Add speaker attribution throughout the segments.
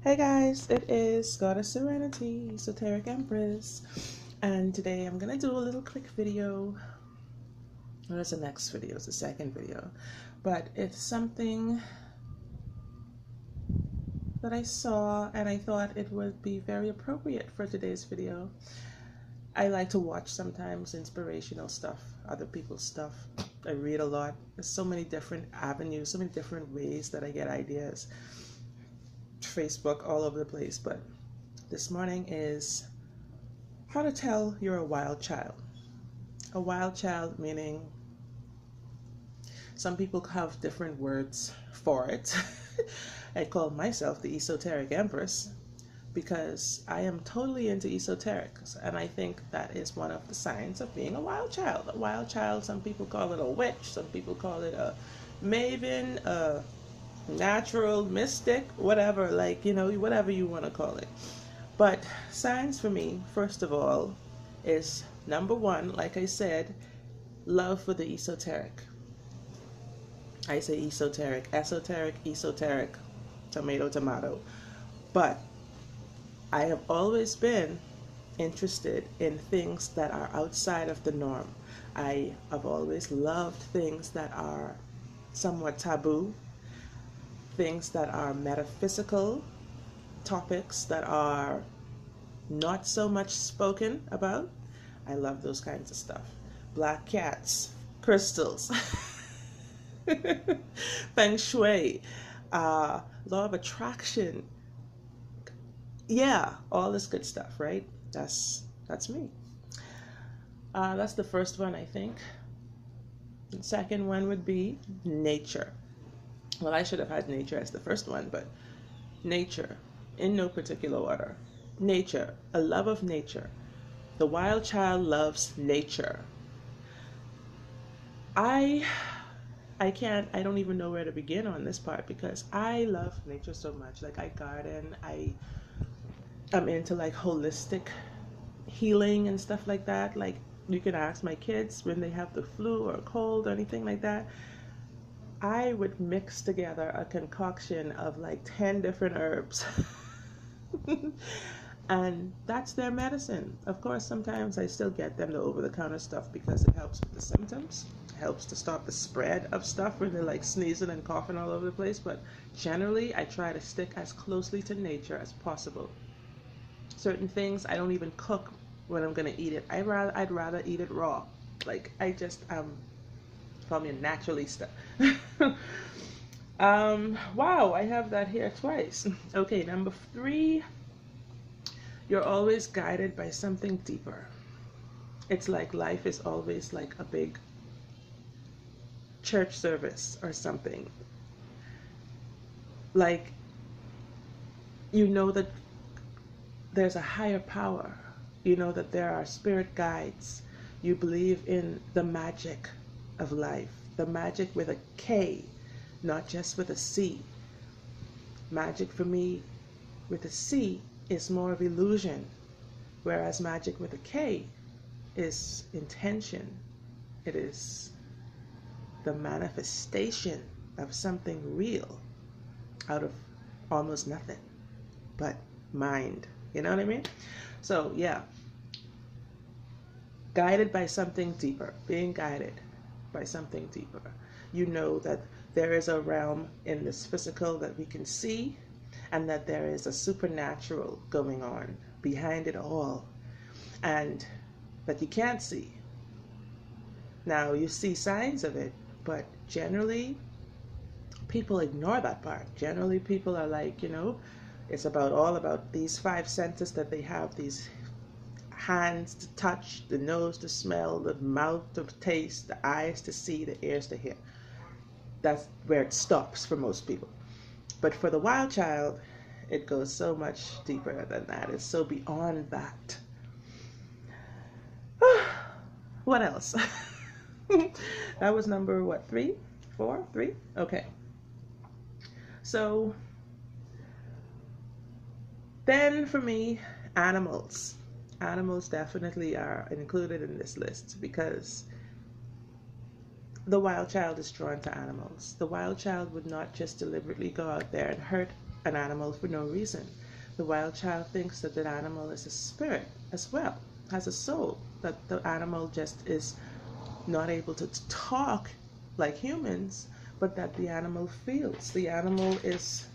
Speaker 1: Hey guys, it is Goddess Serenity, Esoteric Empress, and today I'm gonna do a little quick video. Well, that's the next video, it's the second video, but it's something that I saw and I thought it would be very appropriate for today's video. I like to watch sometimes inspirational stuff, other people's stuff. I read a lot. There's so many different avenues, so many different ways that I get ideas. Facebook all over the place, but this morning is how to tell you're a wild child. A wild child meaning some people have different words for it. I call myself the Esoteric Empress because I am totally into esoterics, and I think that is one of the signs of being a wild child. A wild child, some people call it a witch, some people call it a maven, a natural mystic, whatever, like, whatever you want to call it. But signs for me, first of all, is number one, like I said, love for the esoteric. I say esoteric, esoteric, tomato, tomato. But I have always been interested in things that are outside of the norm. I have always loved things that are somewhat taboo, things that are metaphysical, topics that are not so much spoken about. I love those kinds of stuff. Black cats, crystals, feng shui, law of attraction. Yeah, all this good stuff, right? That's me. That's the first one, I think. The second one would be nature. Well, I should have had nature as the first one, but nature, in no particular order. Nature, a love of nature. The wild child loves nature. I don't even know where to begin on this part because I love nature so much. Like, I garden, I'm into like holistic healing and stuff like that. Like, you can ask my kids when they have the flu or a cold or anything like that. I would mix together a concoction of like 10 different herbs. And that's their medicine. Of course, sometimes I still get them the over-the-counter stuff because it helps with the symptoms. It helps to stop the spread of stuff when they're like sneezing and coughing all over the place. But generally, I try to stick as closely to nature as possible. Certain things I don't even cook when I'm gonna eat it. I'd rather eat it raw. Like, I just call me a naturalista. Wow, I have that here twice. Okay, number 3, you're always guided by something deeper. It's like life is always like a big church service or something. Like, you know that there's a higher power. You know that there are spirit guides. You believe in the magic of life. The magic with a K, not just with a C. Magic for me with a C is more of illusion, whereas magic with a K is intention. It is the manifestation of something real out of almost nothing but mind. You know what I mean? So yeah, guided by something deeper, being guided by something deeper. You know that there is a realm in this physical that we can see, and that there is a supernatural going on behind it all, and that you can't see. Now, you see signs of it, but generally people ignore that part. Generally people are like, it's all about these 5 senses that they have, these hands to touch, the nose to smell, the mouth to taste, the eyes to see, the ears to hear. That's where it stops for most people. But for the wild child, it goes so much deeper than that. It's so beyond that. What else? That was number, what, 3? 4? 3? Okay. So then for me, animals. Animals definitely are included in this list because the wild child is drawn to animals. The wild child would not just deliberately go out there and hurt an animal for no reason. The wild child thinks that the animal is a spirit as well, has a soul, that the animal just is not able to talk like humans, but that the animal feels. The animal is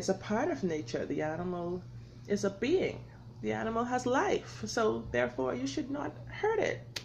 Speaker 1: a part of nature. The animal is a being. The animal has life. So therefore you should not hurt it.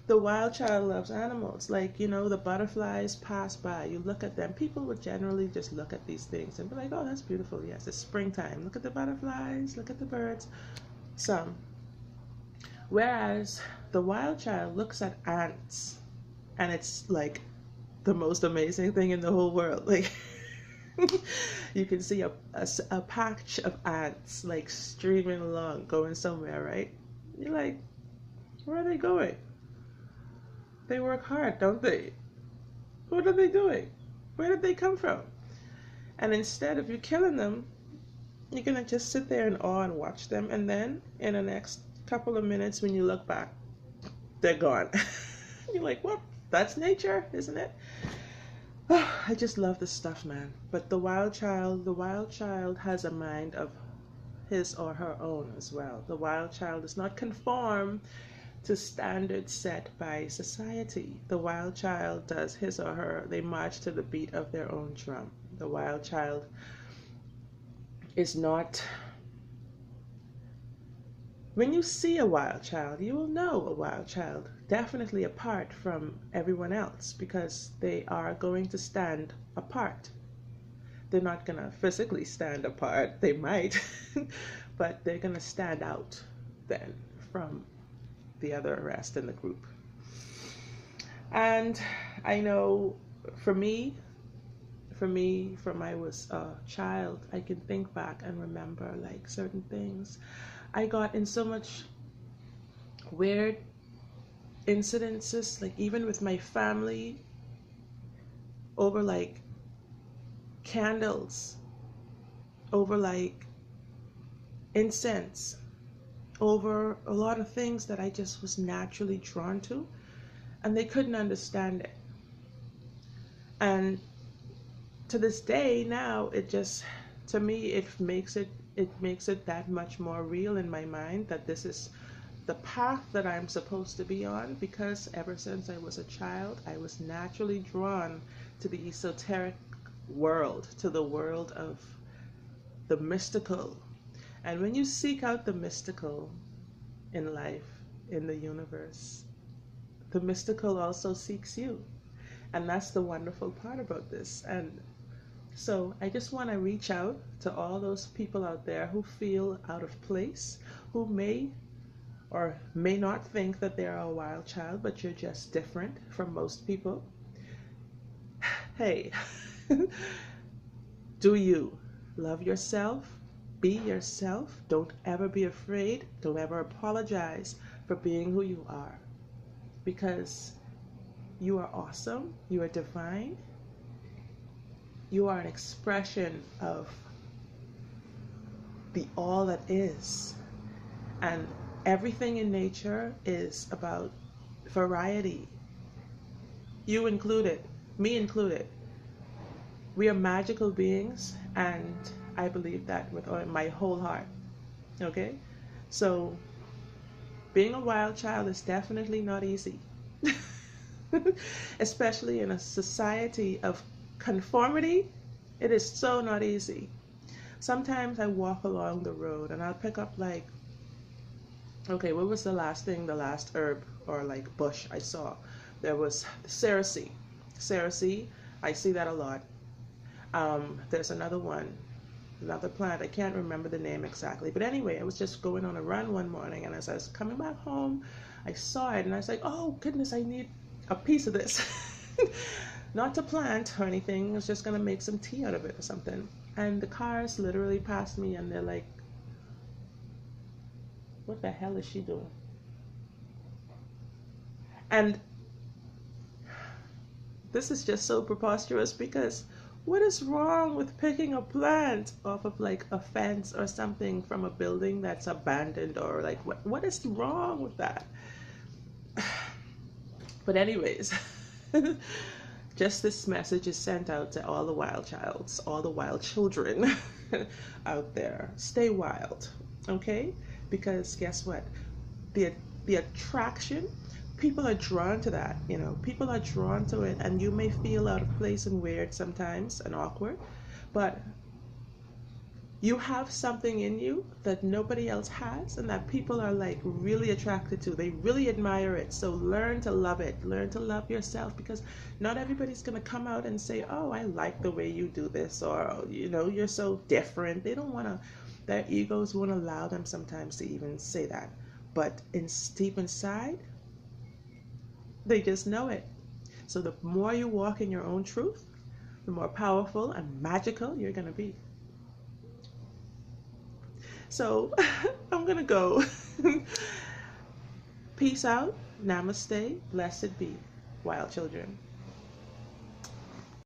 Speaker 1: The wild child loves animals. Like, the butterflies pass by. You look at them. People would generally just look at these things and be like, oh, that's beautiful. Yes, it's springtime. Look at the butterflies. Look at the birds. Some. Whereas the wild child looks at ants and it's like the most amazing thing in the whole world. Like, you can see a patch of ants like streaming along, going somewhere, right? You're like, where are they going? They work hard, don't they? What are they doing? Where did they come from? And instead of you killing them, you're gonna just sit there in awe and watch them, and then in the next couple of minutes when you look back, they're gone. You're like, what? That's nature, isn't it? Oh, I just love this stuff, man. But the wild child has a mind of his or her own as well. The wild child does not conform to standards set by society. The wild child does his or her, they march to the beat of their own drum. The wild child is not, when you see a wild child, you will know a wild child, definitely apart from everyone else, because they are going to stand apart. They're not going to physically stand apart, they might, but they're going to stand out then from the other rest in the group. And I know from I was a child, I can think back and remember like certain things. I got in so much weird incidences, like even with my family, over like candles, over like incense, over a lot of things that I just was naturally drawn to, and they couldn't understand it. And to this day now, it just, to me, it makes it that much more real in my mind that this is the path that I'm supposed to be on, because ever since I was a child, I was naturally drawn to the esoteric world, to the world of the mystical. And when you seek out the mystical in life, in the universe, the mystical also seeks you. And that's the wonderful part about this. And so I just want to reach out to all those people out there who feel out of place, who may or may not think that they're a wild child, but you're just different from most people. Hey, do you love yourself? Be yourself. Don't ever be afraid. Don't ever apologize for being who you are, because you are awesome. You are divine. You are an expression of the all that is. And everything in nature is about variety. You included, me included. We are magical beings, and I believe that with my whole heart. Okay? So, being a wild child is definitely not easy. Especially in a society of conformity, it is so not easy. Sometimes I walk along the road and I'll pick up like, okay, what was the last herb or like bush I saw? There was cerasee. Cerasee, I see that a lot. There's another one, another plant, I can't remember the name exactly. But anyway, I was just going on a run one morning, and as I was coming back home, I saw it and I was like, oh goodness, I need a piece of this. Not to plant or anything, I was just gonna make some tea out of it or something. And the cars literally passed me and they're like, what the hell is she doing? And this is just so preposterous, because what is wrong with picking a plant off of like a fence or something from a building that's abandoned, or like what is wrong with that? But anyways, just this message is sent out to all the wild childs, all the wild children out there. Stay wild, okay? Because guess what? The the attraction, people are drawn to that, you know. People are drawn to it, and you may feel out of place and weird sometimes and awkward, but you have something in you that nobody else has and that people are like really attracted to. They really admire it. So learn to love it. Learn to love yourself, because not everybody's going to come out and say, oh, I like the way you do this, or, you know, you're so different. They don't want to, their egos won't allow them sometimes to even say that. But deep inside, they just know it. So the more you walk in your own truth, the more powerful and magical you're going to be. So I'm going to go. Peace out. Namaste. Blessed be, wild children.